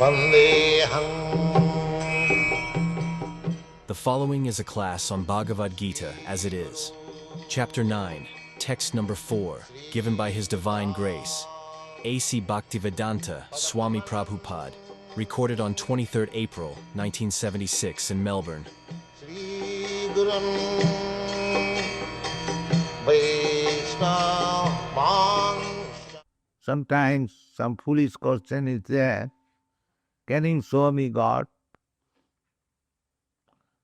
The following is a class on Bhagavad Gita as it is. Chapter 9, text number 4, given by His Divine Grace, A.C. Bhaktivedanta Swami Prabhupada, recorded on 23rd April 1976 in Melbourne. Sometimes some foolish question is there. Can you show me God?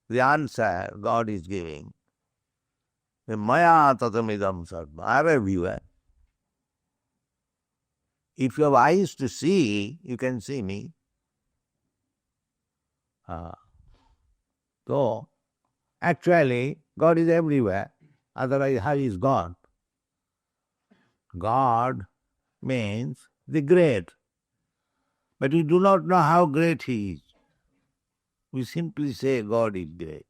The answer God is giving. Maya tatamidam sarva. I am everywhere. If you have eyes to see, you can see me. So, actually, God is everywhere. Otherwise, how is God? God means the great. But we do not know how great He is. We simply say God is great.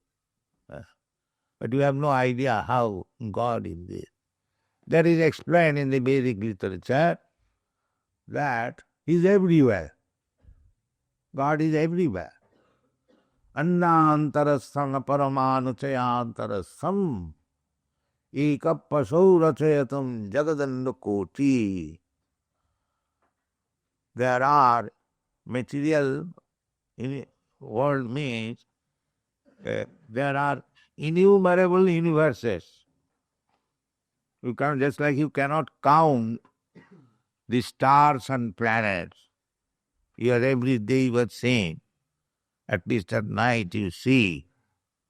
But we have no idea how God is this. That is explained in the Vedic literature that He is everywhere. God is everywhere. Annantarasthana paramanuchayantarastham ekapasaurachayatam jagadandakoti. There are material in world means there are innumerable universes. You can, just like you cannot count the stars and planets. You are every day you are seeing. At least at night you see.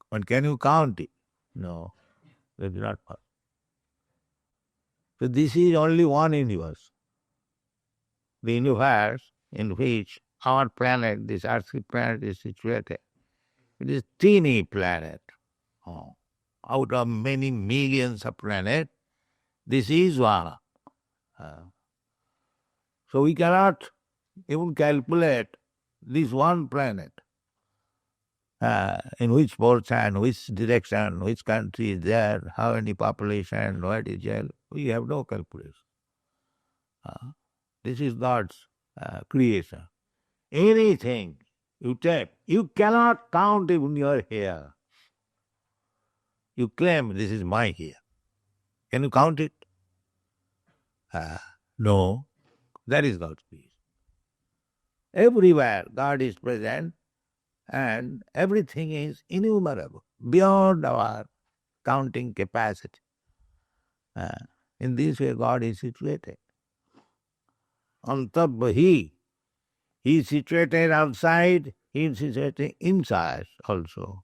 But can you count it? No, that is not possible. So this is only one universe. The universe in which our planet, this earthly planet, is situated. It is a teeny planet. Out of many millions of planets, this is one. So we cannot even calculate this one planet. In which portion, which direction, which country is there, how many population, what is there, we have no calculation. This is God's creation. Anything you take, you cannot count even your hair. You claim this is my hair. Can you count it? No. That is God's creation. Everywhere God is present and everything is innumerable, beyond our counting capacity. In this way God is situated. Antabbahi. He is situated outside, He is situated inside also.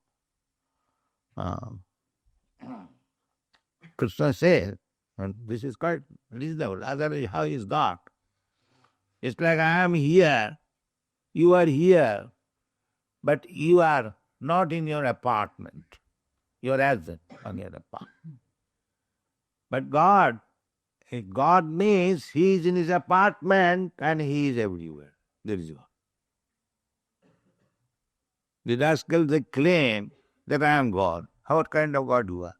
Krishna says, and this is quite reasonable, otherwise how is God? It's like I am here, you are here, but you are not in your apartment. You are absent on your apartment. But God means He is in His apartment and He is everywhere. There is God. The rascals, they claim that I am God. What kind of God you are?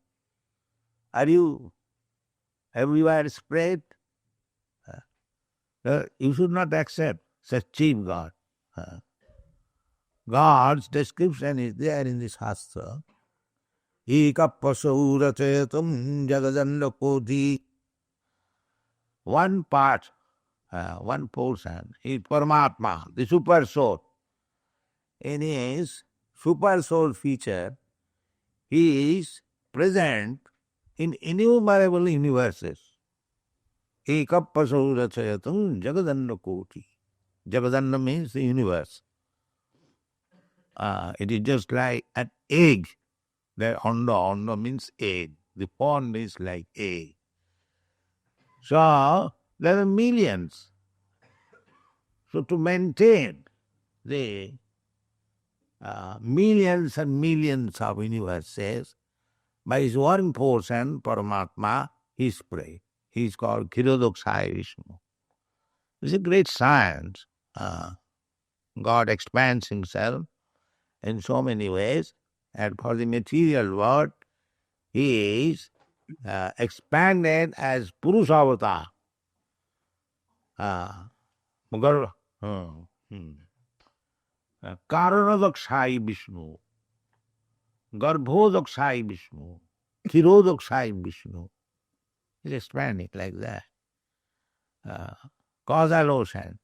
Are you everywhere spread? You should not accept such cheap God. God's description is there in this Shastra. Ekapasaurachetam jagadandakoti. One part, one portion is Paramatma, the super soul. In his super soul feature, he is present in innumerable universes. Ekapasaurachayatam jagadandakoti. Jagadanda means the universe. It is just like an egg. The onda means egg. The pond is like egg. So there are millions. So to maintain the millions and millions of universes, by his one portion, Paramatma, he is prayed. He is called Kirodokshaya Vishnu. This is a great science. God expands himself in so many ways, and for the material world, he is expanded as Purusavatar. Karanadakshay Vishnu, Garbhodakshay Vishnu, Thirodakshay Vishnu. He's expanding like that. Causal ocean.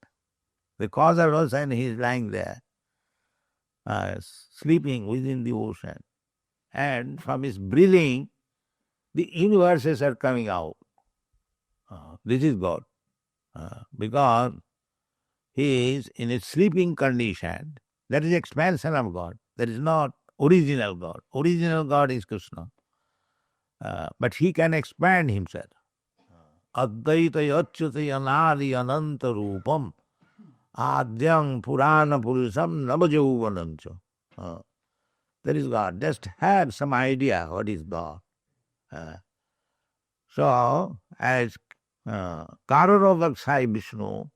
The causal ocean, he is lying there, sleeping within the ocean. And from his breathing, the universes are coming out. This is God. Because he is in a sleeping condition. That is expansion of God. That is not original God. Original God is Krishna. But he can expand himself. Advaita yachyuti anadi ananta rupam adyang purana purusam navajauvanancha. That is God. Just have some idea what is God. So, as Karanadakshay Vishnu,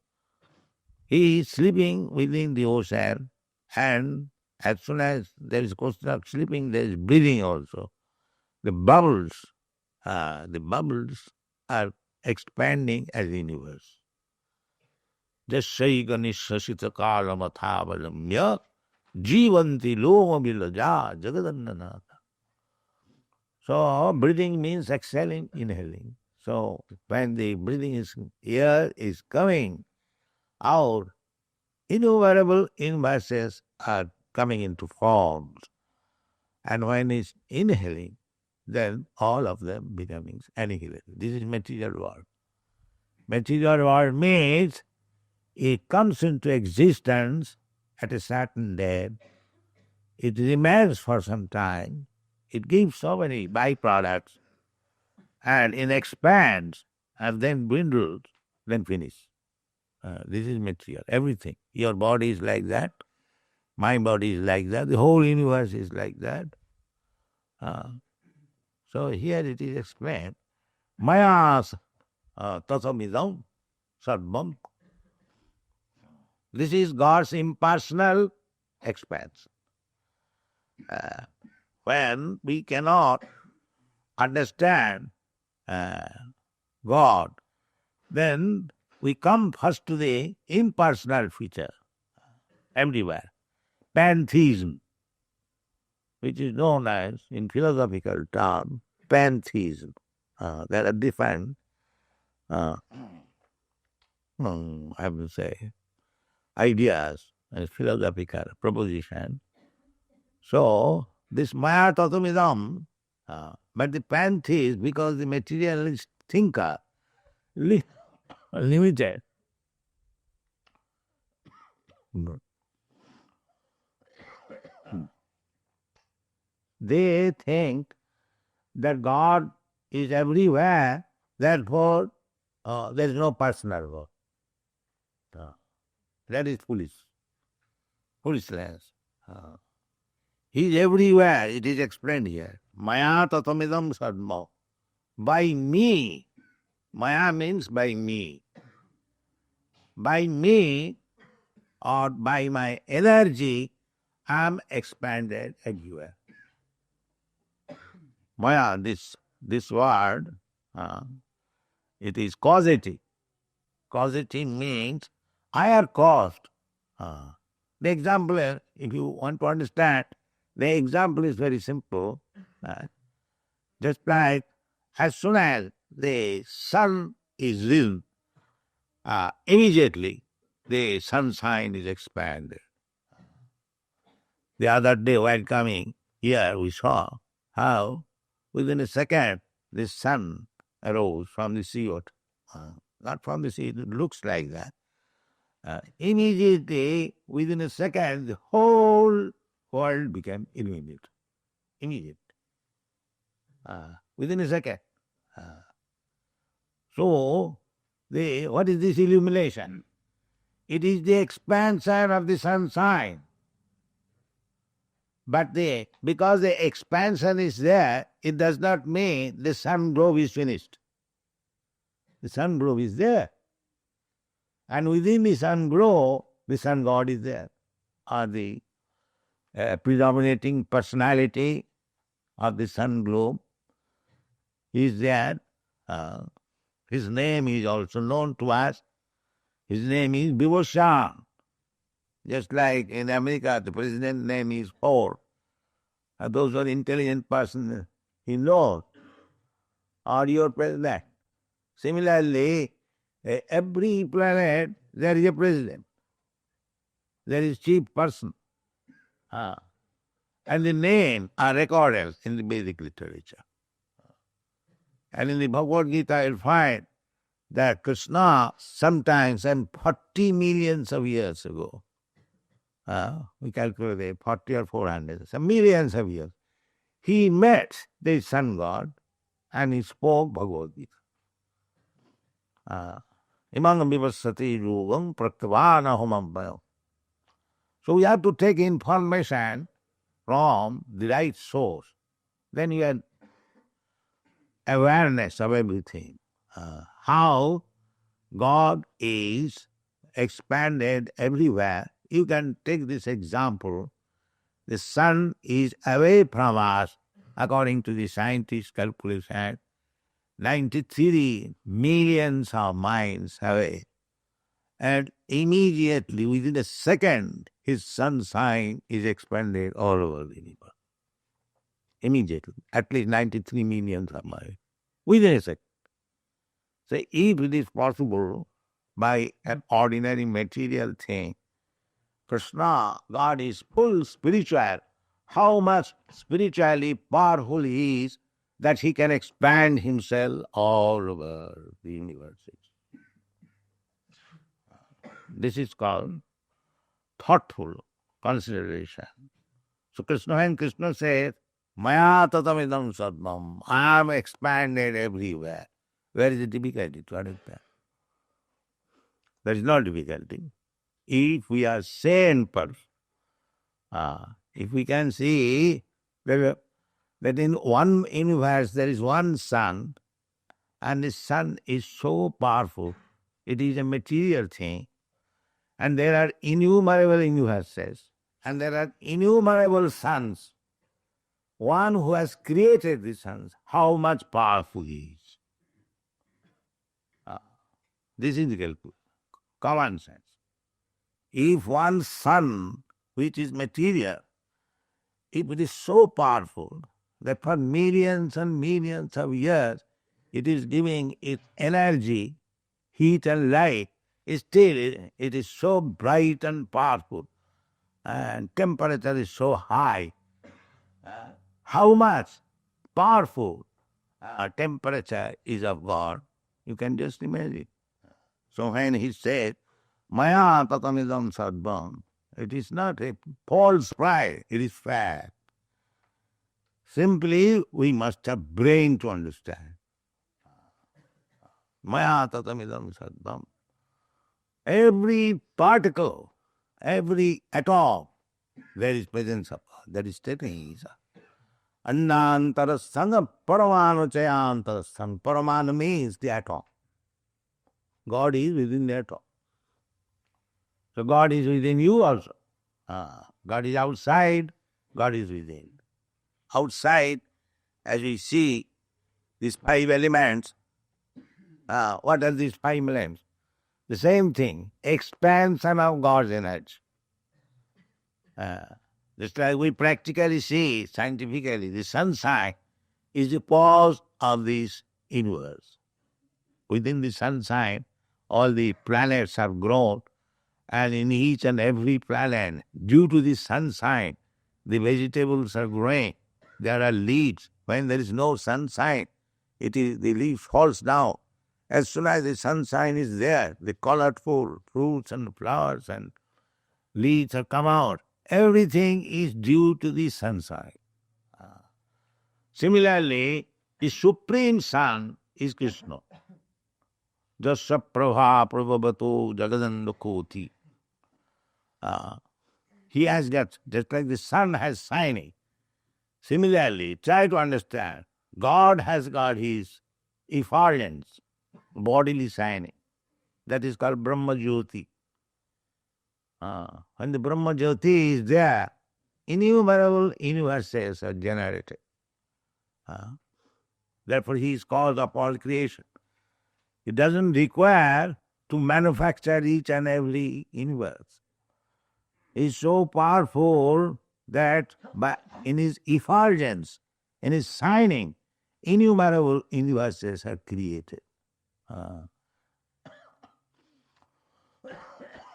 he is sleeping within the ocean, and as soon as there is question of sleeping, there is breathing also. The bubbles are expanding as the universe. Jasai ganishasita kalamathabalamya jivanti loma vilaja jagadannanatha. So breathing means exhaling, inhaling. So when the air is coming out, innumerable universes are coming into forms. And when it's inhaling, then all of them becoming annihilated. This is material world. Material world means it comes into existence at a certain date. It remains for some time. It gives so many byproducts, and it expands and then dwindles, then finish. This is material. Everything. Your body is like that. My body is like that. The whole universe is like that. So here it is explained. Maya tatamidam sarvam. This is God's impersonal expansion. When we cannot understand God, then we come first to the impersonal feature everywhere. Pantheism, which is known as, in philosophical term, pantheism. There are different, I have to say, ideas and philosophical proposition. So, this Maya Tatumidam, but the pantheist, because the materialist thinker, limited. They think that God is everywhere, therefore there is no personal God. That is foolishness. He is everywhere, it is explained here. Maya tatamidam sadma. By me, Maya means by me. By me, or by my energy, I am expanded everywhere. Maya, this word, it is causative. Causative means higher caused. The example, if you want to understand, the example is very simple. Just like as soon as the sun is risen, immediately the sunshine is expanded. The other day while coming here, we saw how within a second the sun arose from the sea water. Not from the sea, it looks like that. Immediately, within a second, the whole world became illuminated. Immediate. Within a second. So, what is this illumination? It is the expansion of the sunshine. But because the expansion is there, it does not mean the sun globe is finished. The sun globe is there. And within the sun globe, the sun god is there. Or the predominating personality of the sun globe is there. His name is also known to us. His name is Vivashan. Just like in America, the president's name is Ford. And those are intelligent person he knows, or your president. Similarly, every planet there is a president. There is chief person. And the names are recorded in the Vedic literature. And in the Bhagavad Gita, you'll find that Krishna sometimes, and 40 millions of years ago, we calculate 40 or 400, some millions of years, he met the sun god and he spoke Bhagavad Gita. Imangam vivasati yugam praktavana homam. So we have to take information from the right source. Then you have awareness of everything. How God is expanded everywhere. You can take this example. The sun is away from us, according to the scientists' calculation, 93 millions of miles away. And immediately, within a second, his sun sign is expanded all over the universe. Immediately, at least 93 millions of miles. Within a second. So if it is possible by an ordinary material thing, Krishna, God is full spiritual. How much spiritually powerful he is that he can expand himself all over the universe. This is called thoughtful consideration. So when Krishna says, Maya tatamidam sadmam, I am expanded everywhere. Where is the difficulty to understand? There is no difficulty. If we are sane person, if we can see that in one universe there is one sun, and the sun is so powerful, it is a material thing, and there are innumerable universes, and there are innumerable suns. One who has created the suns, how much powerful he is. This is the common sense. If one sun, which is material, if it is so powerful that for millions and millions of years it is giving its energy, heat and light, still it is so bright and powerful, and temperature is so high. How much powerful temperature is of God, you can just imagine. So when he said, Maya tatamidam sadvam, it is not a false pride, it is fact. Simply, we must have brain to understand. Maya tatamidam sadvam. Every particle, every atom, there is presence of God. That is taking Annantara sanga paramanu chayantara sang. Paramanu means the atom. God is within the atom. So God is within you also. God is outside, God is within. Outside, as we see, these 5 elements, what are these 5 elements? The same thing, expansion of God's energy. Just like we practically see, scientifically, the sunshine is the cause of this universe. Within the sunshine, all the planets have grown, and in each and every planet, due to the sunshine, the vegetables are growing. There are leaves. When there is no sunshine, the leaf falls down. As soon as the sunshine is there, the colorful fruits and flowers and leaves have come out. Everything is due to the sunshine. Similarly, the Supreme Sun is Krishna. Jasya prabha prabhavato jagadandakoti. He has got, just like the sun has shining. Similarly, try to understand, God has got his effulgence, bodily shining. That is called Brahma Jyoti. When the Brahma Jyoti is there, innumerable universes are generated. Therefore, he is cause of all creation. It doesn't require to manufacture each and every universe. is so powerful that in his effulgence, in his shining, innumerable universes are created.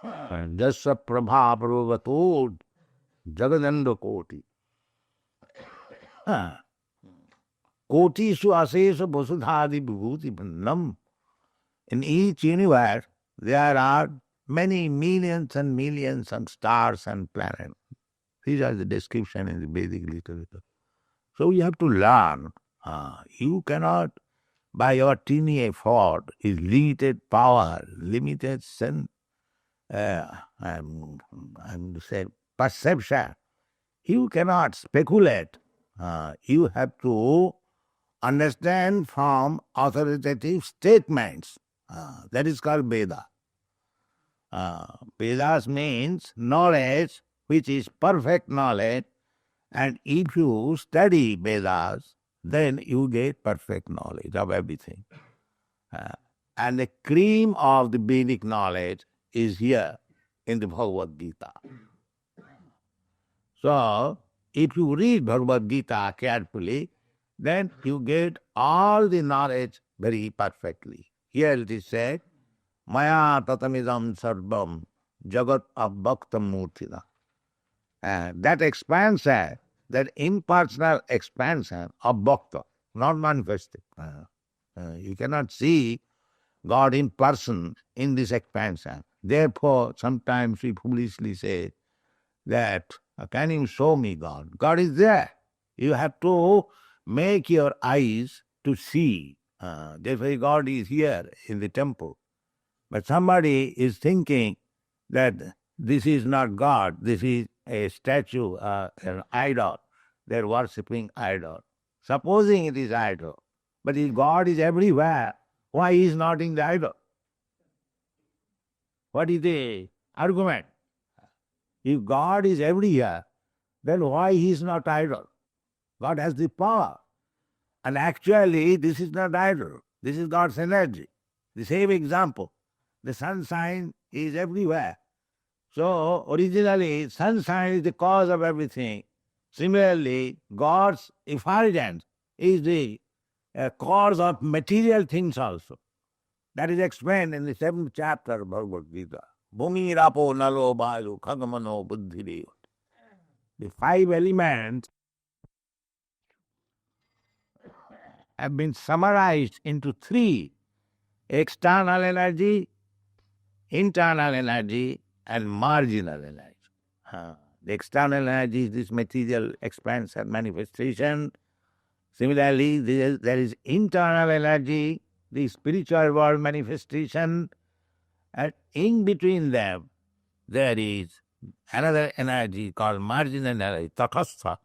Jasya prabha prabhavato jagadanda koti. Koti su asesa vasudhadi vibhuti bhandam. In each universe, there are many millions and millions of stars and planets. These are the description in the Vedic literature. So you have to learn. You cannot, by your teeny effort, is limited power, limited sense, I'm to say perception. You cannot speculate. You have to understand from authoritative statements. That is called Veda. Vedas means knowledge which is perfect knowledge, and if you study Vedas, then you get perfect knowledge of everything. And the cream of the Vedic knowledge is here in the Bhagavad Gita. So, if you read Bhagavad Gita carefully, then you get all the knowledge very perfectly. Here it is said, Maya tatamidam sarvam jagat abhaktam murtina. That expansion, that impersonal expansion of bhakta, not manifested. You cannot see God in person in this expansion. Therefore, sometimes we foolishly say that, can you show me God? God is there. You have to make your eyes to see. Therefore, God is here in the temple. But somebody is thinking that this is not God, this is a statue, an idol. They're worshipping idol. Supposing it is idol. But if God is everywhere, why he is not in the idol? What is the argument? If God is everywhere, then why he is not idol? God has the power. And actually, this is not idol. This is God's energy. The same example. The sunshine is everywhere. So, originally, sunshine is the cause of everything. Similarly, God's effulgence is the cause of material things also. That is explained in the 7th chapter of Bhagavad Gita. Bhumi, Rapo, Nalo, Bayu, Khagamano, Buddhi. The 5 elements have been summarized into 3: external energy, internal energy, and marginal energy. The external energy is this material expansion manifestation. Similarly, there is internal energy, the spiritual world manifestation, and in between them there is another energy called marginal energy, tathastha,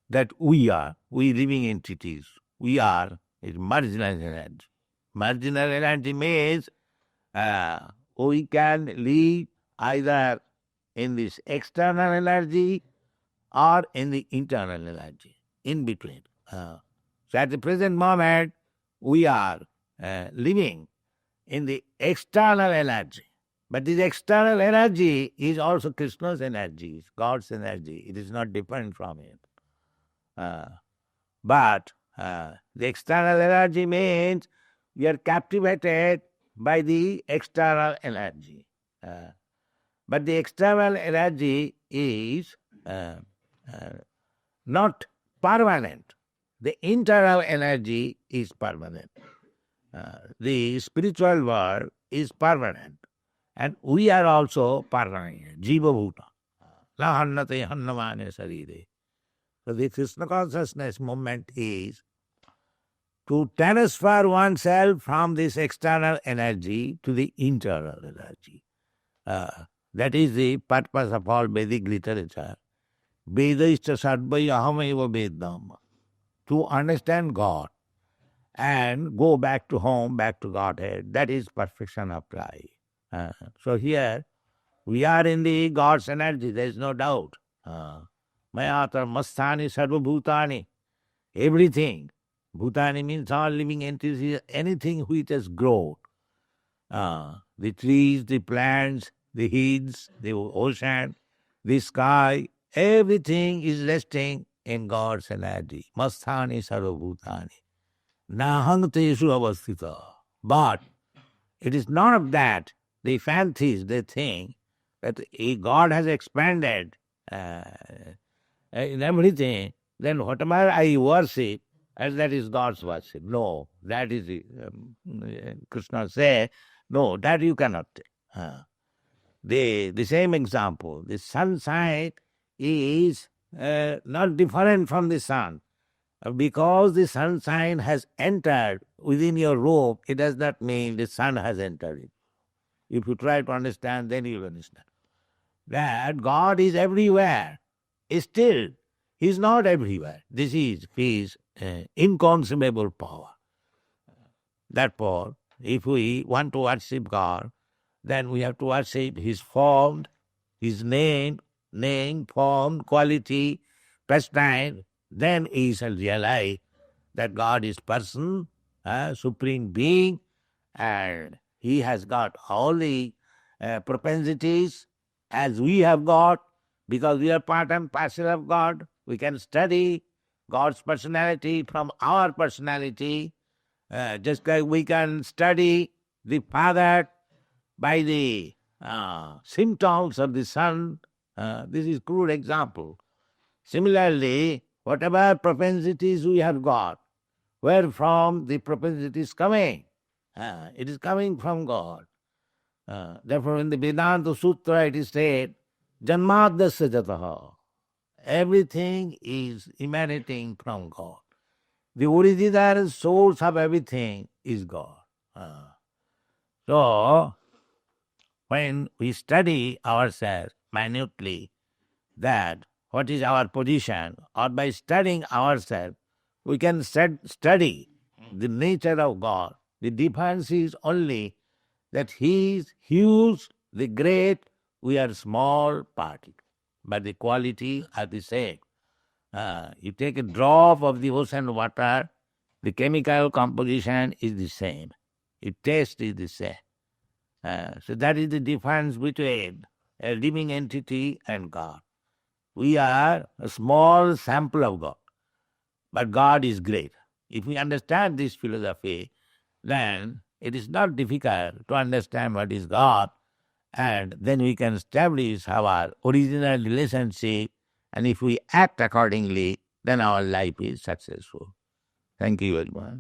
that we living entities, is marginal energy. Marginal energy means we can live either in this external energy or in the internal energy, in between. So at the present moment, we are living in the external energy. But this external energy is also Krishna's energy, it's God's energy. It is not different from it. But the external energy means we are captivated by the external energy. But the external energy is not permanent. The internal energy is permanent. The spiritual world is permanent. And we are also permanent. Jiva bhuta. La hannate hannamane sarire. So the Krishna consciousness movement is to transfer oneself from this external energy to the internal energy. That is the purpose of all Vedic literature. Vedaishta sarvai ahameva vedam. To understand God and go back to home, back to Godhead. That is perfection of life. So here, we are in the God's energy, there is no doubt. Mayatar mastani sarva bhutani. Everything. Bhutani means all living entities, anything which has grown. The trees, the plants, the hills, the ocean, the sky, everything is resting in God's energy. Masthani sarvabhutani. Nahang teshu avastita. But it is not of that. The fancies, they think that if God has expanded in everything, then whatever I worship, and that is God's worship. No, that is, Krishna say, no, that you cannot take. The same example, the sunshine is not different from the sun. Because the sunshine has entered within your room, it does not mean the sun has entered it. If you try to understand, then you will understand. That God is everywhere. Still, He is not everywhere. This is His inconceivable power. Therefore, if we want to worship God, then we have to worship His form, His name, form, quality, pastime. Then we shall realize that God is person, supreme being, and He has got all the propensities as we have got, because we are part and parcel of God. We can study God's personality from our personality, just like we can study the Father by the symptoms of the Son. This is crude example. Similarly, whatever propensities we have got, where from the propensity is coming? It is coming from God. Therefore, in the Vedanta Sutra it is said, Janmadasya jataha. Everything is emanating from God. The original source of everything is God. So, when we study ourselves minutely, that what is our position, or by studying ourselves, we can study the nature of God. The difference is only that He is huge, the great, we are small particle, but the quality are the same. You take a drop of the ocean water, the chemical composition is the same. The taste is the same. So that is the difference between a living entity and God. We are a small sample of God, but God is great. If we understand this philosophy, then it is not difficult to understand what is God, and then we can establish our original relationship, and if we act accordingly, then our life is successful. Thank you very much.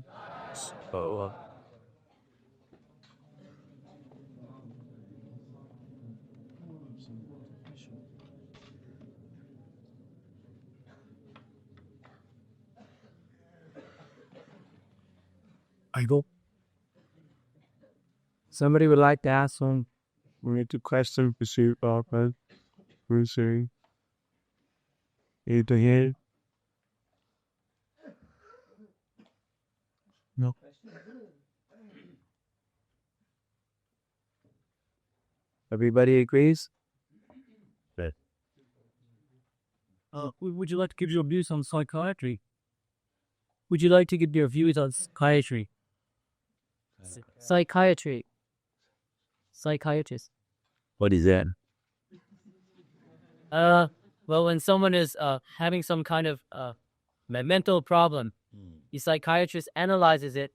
I go. Somebody would like to ask some related question for Srila Prabhupada. Who's saying? Either here. No. Everybody agrees? Yes. Would you like to give your views on psychiatry? Would you like to give your views on psychiatry? Psychiatry. Psychiatrist. What is that? Well, when someone is having some kind of mental problem, the psychiatrist analyzes it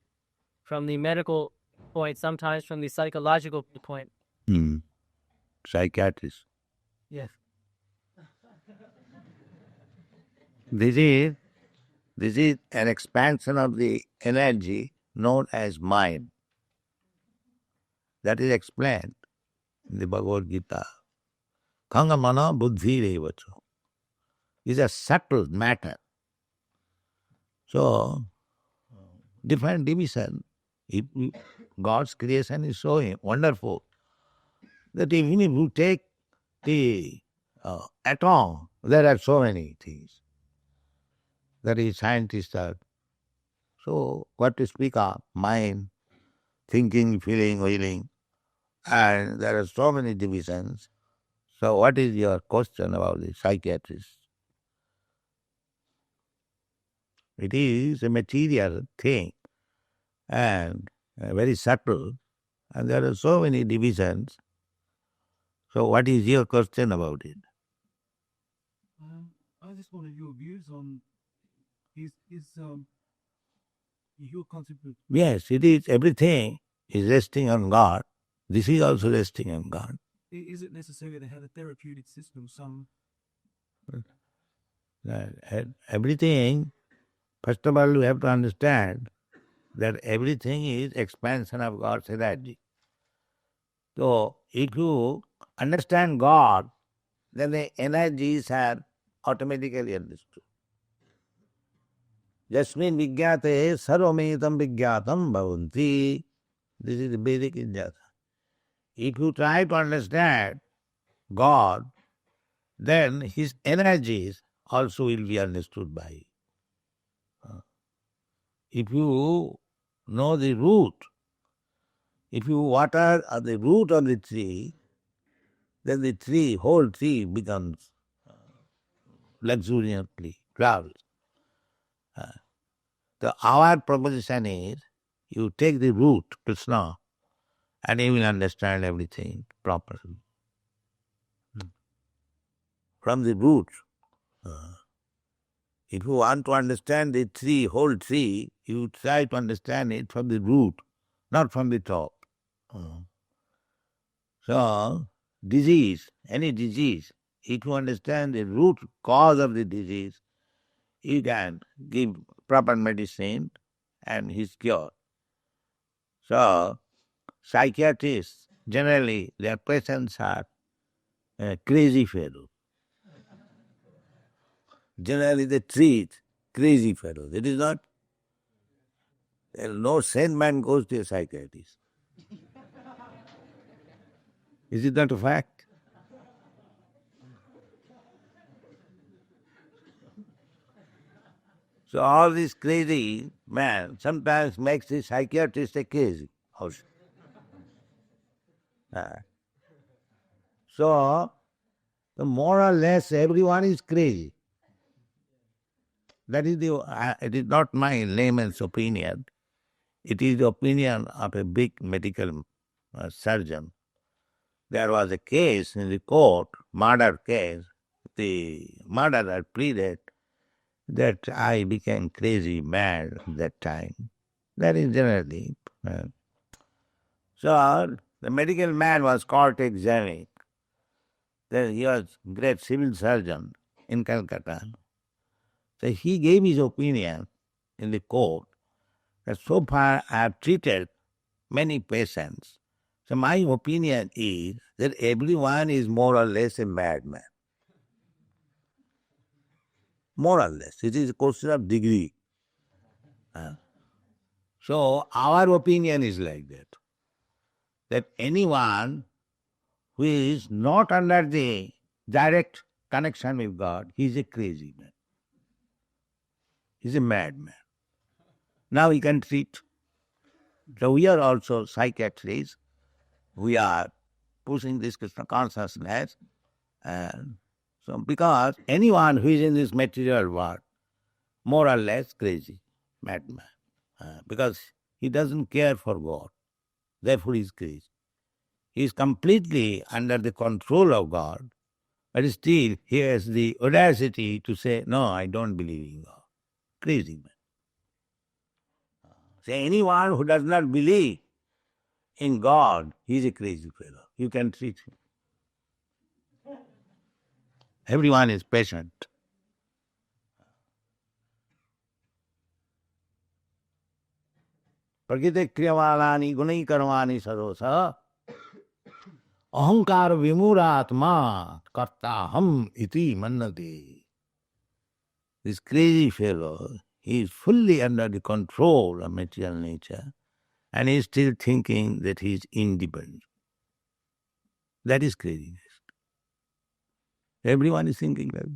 from the medical point, sometimes from the psychological point. Psychiatrist. Yes. This is an expansion of the energy known as mind. That is explained in the Bhagavad Gita. Kangamana buddhi revacha. Is a subtle matter. So, different division. God's creation is so wonderful that even if you take the atom, there are so many things. That is scientists are. So, what to speak of? Mind, thinking, feeling, willing. And there are so many divisions. So, what is your question about the psychiatrist? It is a material thing and very subtle, and there are so many divisions. So, what is your question about it? I just wanted your views on your concept of Yes, it is. Everything is resting on God. This is also resting on God. is it necessary to have a therapeutic system? Some Everything, first of all, you have to understand that everything is expansion of God's energy. So, if you understand God, then the energies are automatically understood. Jasmin vigyate sarvametam vigyatam bhavanti. This is the basic Vijnana. If you try to understand God, then his energies also will be understood by you. If you know the root, if you water at the root of the tree, then the tree, whole tree becomes luxuriantly travels. So our proposition is, you take the root, Krishna, and you will understand everything properly. From the root. If you want to understand the tree, whole tree, you try to understand it from the root, not from the top. So, disease, any disease, if you understand the root cause of the disease, you can give proper medicine and his cure. So, psychiatrists, generally, their patients are crazy fellows. Generally, they treat crazy fellows. It is not. No sane man goes to a psychiatrist. Is it not a fact? So all this crazy man sometimes makes the psychiatrist a crazy also. So, more or less everyone is crazy. That is it is not my layman's opinion. It is the opinion of a big medical surgeon. There was a case in the court, murder case. The murderer pleaded that I became crazy, mad that time. That is generally. So the medical man was called to examine. Then he was great civil surgeon in Calcutta. So he gave his opinion in the court that so far I have treated many patients. So my opinion is that everyone is more or less a madman. More or less. It is a question of degree. So our opinion is like that anyone who is not under the direct connection with God, he is a crazy man. He is a madman. Now he can treat. So we are also psychiatrists. We are pushing this Krishna consciousness. So because anyone who is in this material world, more or less crazy, madman, because he doesn't care for God, therefore he is crazy. He is completely under the control of God, but still he has the audacity to say, no, I don't believe in God. Crazy man. So anyone who does not believe in God, he is a crazy fellow. You can treat him. Everyone is patient. Prakite kriyamalani gunai karmani sadosa ahankar vimuratma kartaham iti mannati. This crazy fellow, he is fully under the control of material nature and he is still thinking that he is independent. That is craziness. Everyone is thinking that.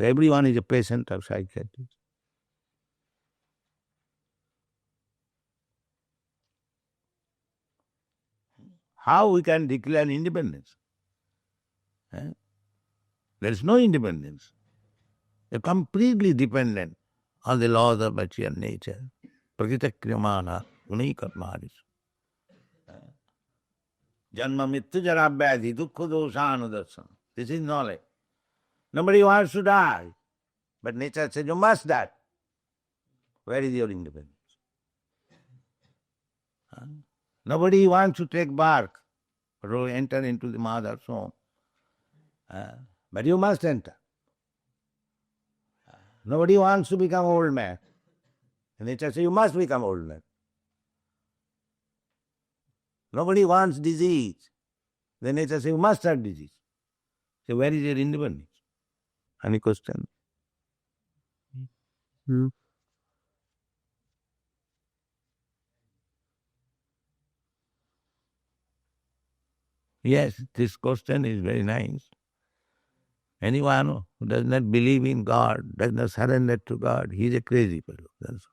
Everyone is a patient of psychiatry. How we can declare independence? There is no independence. They are completely dependent on the laws of material nature. Prakrita kriyamana gunai karmanis. Janma mittu jara vyadhi dukkha dosanudarsana. This is knowledge. Nobody wants to die. But nature says, you must die. Where is your independence? Huh? Nobody wants to take birth or enter into the mother's home. But you must enter. Nobody wants to become old man. And nature says, you must become old man. Nobody wants disease. Then nature says, you must have disease. So where is your independence? Any question? Hmm. Yes, this question is very nice. Anyone who does not believe in God, does not surrender to God, he is a crazy fellow. That's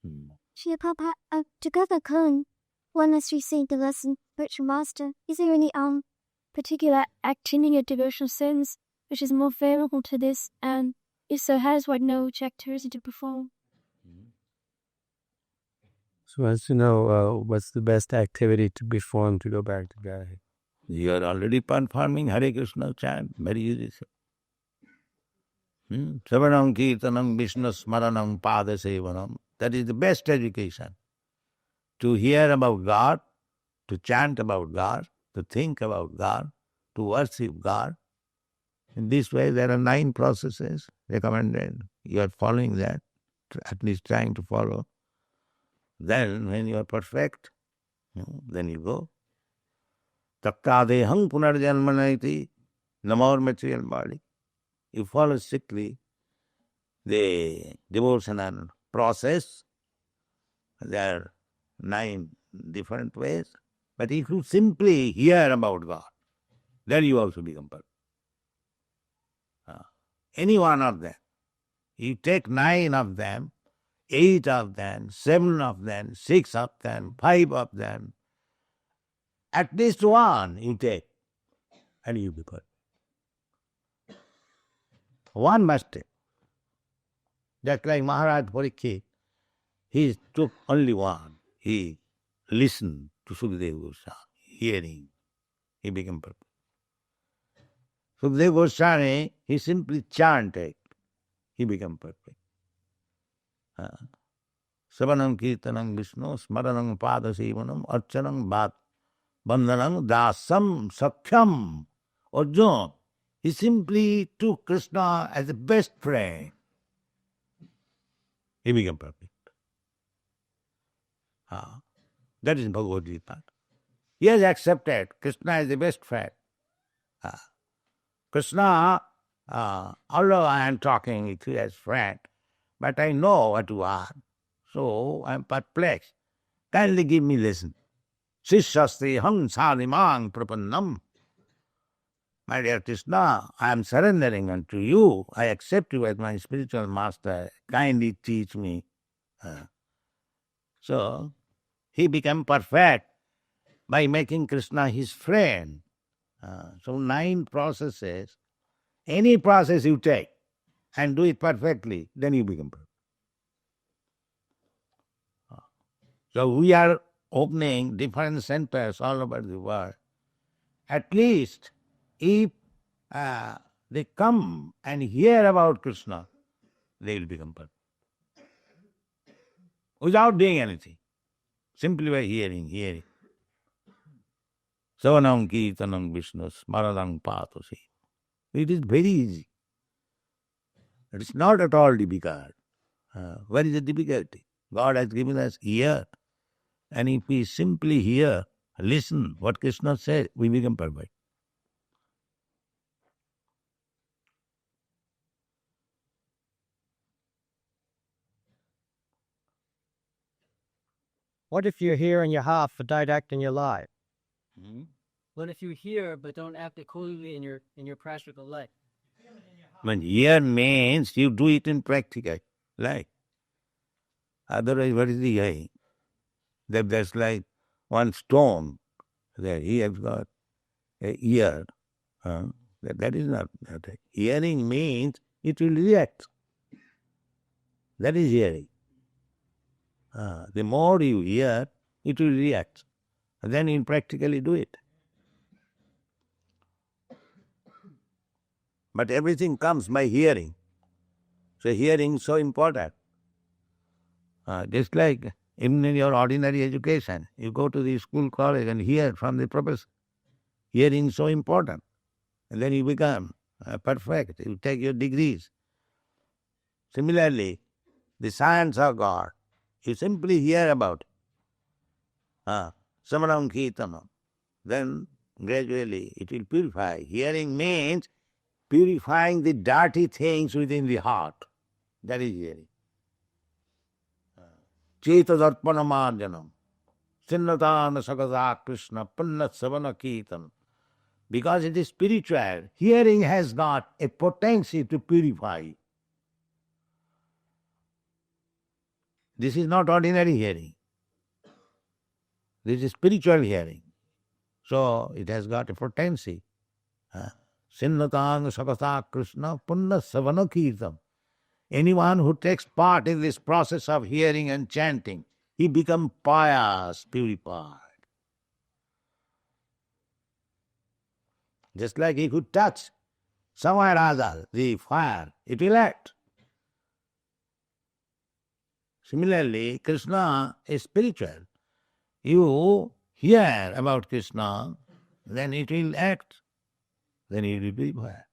all. Srila Prabhupada, together Kun, one has received the lesson, spiritual master. Is there any particular activity or devotional sense which is more favorable to this? And if so, has what no activity to perform? So as to know what's the best activity to perform to go back to God. You are already performing Hare Krishna chant, very easy. Savanam Kirtanam Vishnu Smaranam Pada Sevanam. That is the best education. To hear about God, to chant about God, to think about God, to worship God. In this way, there are 9 processes recommended. You are following that, at least trying to follow. Then, when you are perfect, then you go. Taktadehang punarjanmanaiti, no more material body. You follow strictly the devotional process. There are 9 different ways. But if you simply hear about God, then you also become perfect. Any one of them. You take 9 of them, 8 of them, 7 of them, 6 of them, 5 of them. At least one you take, and you become. One must take. Just like Maharaj Parikshit, he took only one. He listened to Sukadeva Goswami, hearing, he became perfect. Sukadeva Goswami, he simply chanted, he became perfect. Savanam Kirtanam Vishnu, Smaranam Pada Sevanam, Archanam Bandhanam Dasam Sakhyam. Arjuna, he simply took Krishna as a best friend. He became perfect. That is Bhagavad Gita. He has accepted Krishna as the best friend. Krishna, although I am talking with you as friend, but I know what you are. So I am perplexed. Kindly give me lesson. Sishasti ham sadimang prapannam. My dear Krishna, I am surrendering unto you. I accept you as my spiritual master. Kindly teach me. So he became perfect by making Krishna his friend. So 9 processes. Any process you take and do it perfectly, then you become perfect. So we are opening different centers all over the world. At least if they come and hear about Krishna, they will become perfect. Without doing anything. Simply by hearing. Savanam Kirtanam Vishnu Smaranam Patosi. It is very easy. It is not at all difficult. Where is the difficulty? God has given us ear. And if we simply hear, listen what Krishna said, we become perfect. What if you're here in your heart but don't act in your life? What if you hear but don't act accordingly in your practical life? When hear means you do it in practical life. Otherwise, what is the hearing? That's like one stone there. He has got an ear. That is not. Hearing means it will react. That is hearing. The more you hear, it will react. And then you practically do it. But everything comes by hearing. So hearing is so important. Just like in your ordinary education, you go to the school, college and hear from the professor. Hearing is so important. And then you become perfect. You take your degrees. Similarly, the science of God, you simply hear about it. Samanam Kirtanam. Then gradually it will purify. Hearing means purifying the dirty things within the heart. That is hearing. Chetadarpanamarjanam. Sinnatana sakata krishna panna savana kirtan. Because it is spiritual, hearing has got a potency to purify. This is not ordinary hearing. This is spiritual hearing. So it has got a potency. Sinnatang sakata krishna punna savana kirtan. Anyone who takes part in this process of hearing and chanting, he becomes pious, purified. Just like he could touch somewhere or other, the fire, it will act. Similarly, Krishna is spiritual. You hear about Krishna, then it will act, then it will be fire.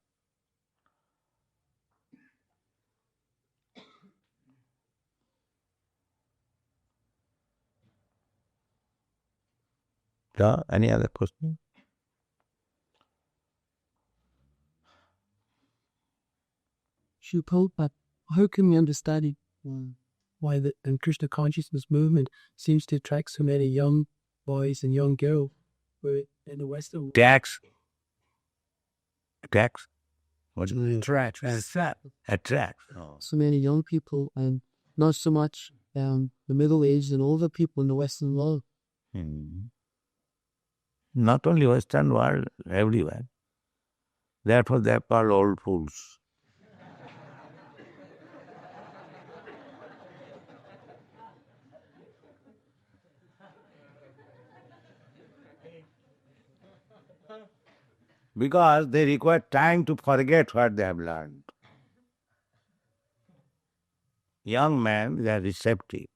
So, any other question? Srila Prabhupada, how can we understand it? Why the Krishna consciousness movement seems to attract so many young boys and young girls in the Western world? Attacks. What is it? Attracts. Oh. So many young people and not so much the middle-aged and older people in the Western world. Not only Western world, everywhere. Therefore they are called old fools. Because they require time to forget what they have learned. Young men, they are receptive.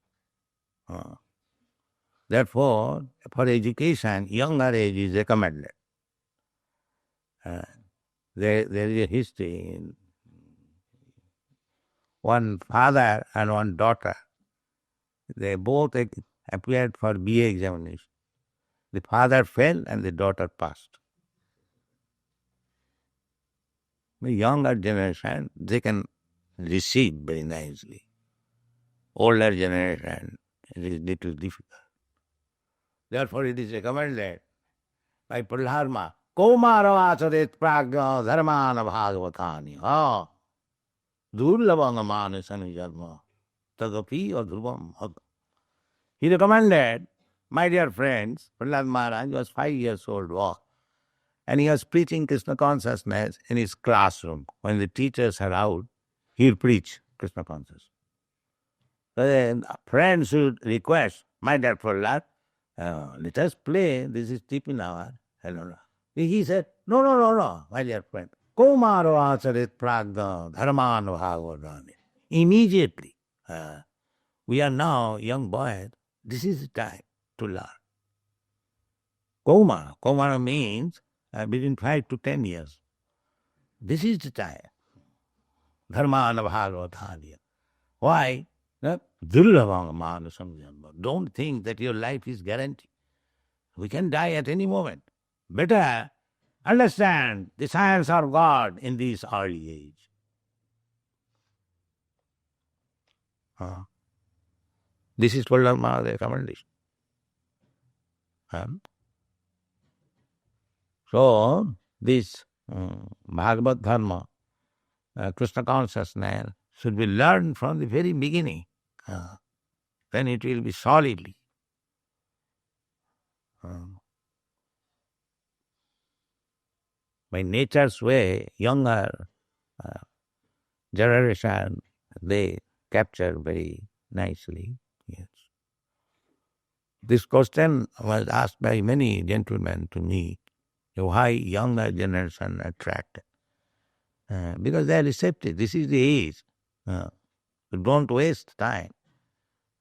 Therefore, for education, younger age is recommended. There is a history. One father and one daughter, they both appeared for BA examination. The father failed and the daughter passed. The younger generation, they can receive very nicely. Older generation, it is little difficult. Therefore, it is recommended by Prahlama, Komaro acharet pragya dharmana bhagavatani. Durlabanga manasani jarma tadapi adhruvam. He recommended, my dear friends, Prahlad Maharaj was 5 years old, and he was preaching Krishna consciousness in his classroom. When the teachers are out, he will preach Krishna consciousness. So then friends would request, my dear Prahlad, let us play, this is tiffin hour. He said, no, my dear friend. Komaro acharit pragna dharmano bhagavatani. Immediately, we are now young boys, this is the time to learn. Komara means between 5 to 10 years. This is the time. Dharmana bhagavatani. Why? Don't think that your life is guaranteed. We can die at any moment. Better understand the science of God in this early age. This is Prahlad Maharaj's recommendation. So, this Bhagavad Dharma, Krishna consciousness, should be learned from the very beginning. Then it will be solidly. By nature's way, younger generation, they capture very nicely. Yes. This question was asked by many gentlemen to me, why younger generation attracted. because they are receptive. This is the age. So don't waste time.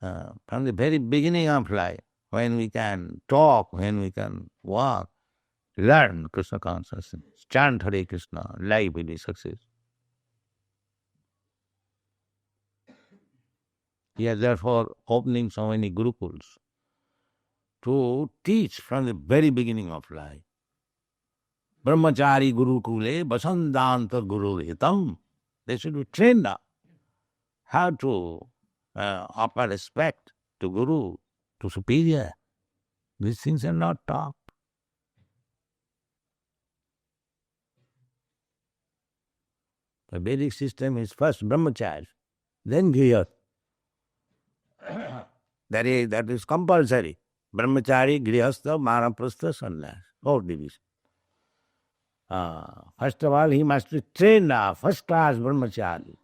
From the very beginning of life, when we can talk, when we can walk, learn Krishna consciousness, chant Hare Krishna, life will be success. He is therefore opening so many gurukuls to teach from the very beginning of life. Brahmachari gurukule vasandanta guru hitam. They should be trained up how to offer respect to guru, to superior. These things are not taught. The Vedic system is first brahmacharya, then grihastha. That is compulsory. Brahmachari, grihastha, vanaprastha, sannyas. 4 divisions. First of all, he must be trained up, first class brahmachari,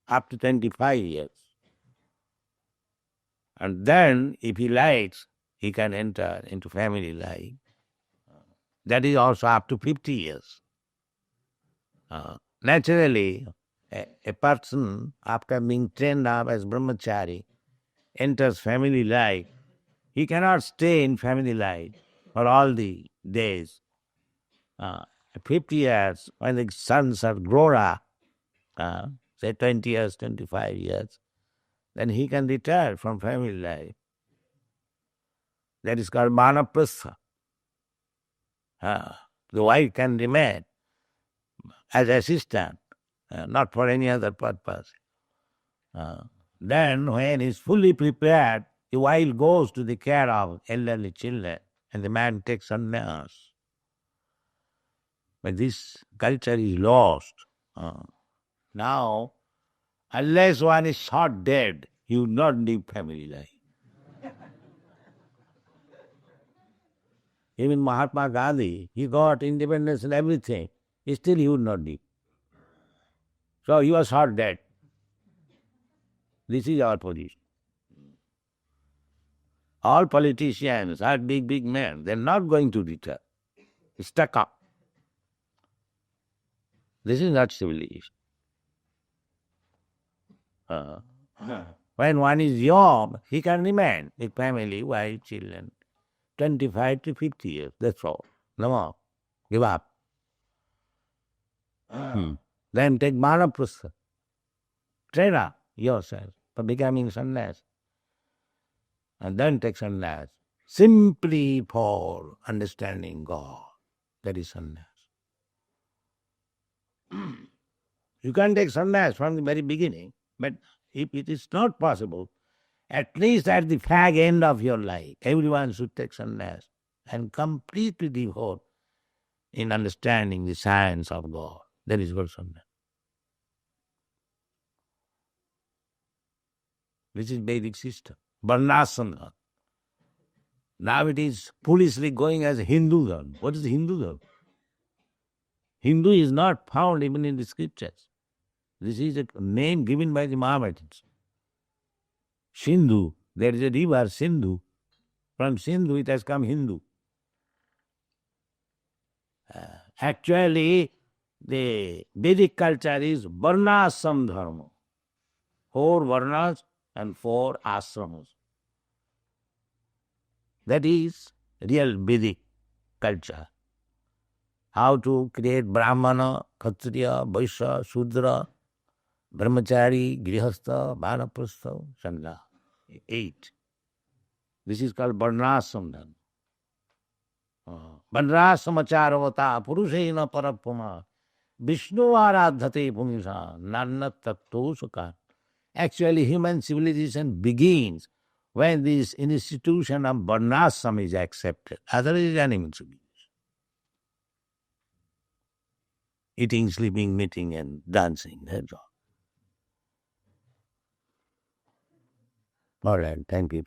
up to 25 years. And then, if he likes, he can enter into family life. That is also up to 50 years. Naturally, a person, after being trained up as brahmachari, enters family life. He cannot stay in family life for all the days. 50 years, when the sons are grown up, say 20 years, 25 years, then he can retire from family life. That is called vanaprastha. The wife can remain as assistant, not for any other purpose. Then, when he is fully prepared, the wife goes to the care of elderly children, and the man takes sannyas. But this culture is lost. Now, unless one is shot dead, he would not live family life. Even Mahatma Gandhi, he got independence and everything, still he would not live. So he was shot dead. This is our position. All politicians are big men. They are not going to retire. Stuck up. This is not civilization. When one is young, he can remain with family, wife, children. 25 to 50 years, that's all. No more. Give up. Then take vanaprastha. Train up yourself for becoming sannyas. And then take sannyas. Simply for understanding God. That is sannyas. You can take sannyas from the very beginning, but if it is not possible, at least at the fag end of your life, everyone should take sannyas and completely devote in understanding the science of God. That is called sannyas. This is Vedic system. Varnasana. Now it is foolishly going as Hindu dharma. What is Hindu dharma? Hindu is not found even in the scriptures. This is a name given by the Mahabharats. Sindhu, there is a river Sindhu. From Sindhu it has come Hindu. Actually, the Vedic culture is Varnasam Dharma. 4 Varnas and 4 Asramas. That is real Vedic culture. How to create Brahmana, Kshatriya, Vaishya, Shudra, Brahmachari, Grihastha, Vanaprastha, Sangha. 8. This is called Varnasam Dharma. Varnasamacharvata Purushena Parapama Vishnu Aradhate Pumisha Nanna Tatto Sukha. Actually, human civilization begins when this institution of Varnasam is accepted. Otherwise, it is animal civilization. Eating, sleeping, meeting, and dancing. That's all. All right, thank you.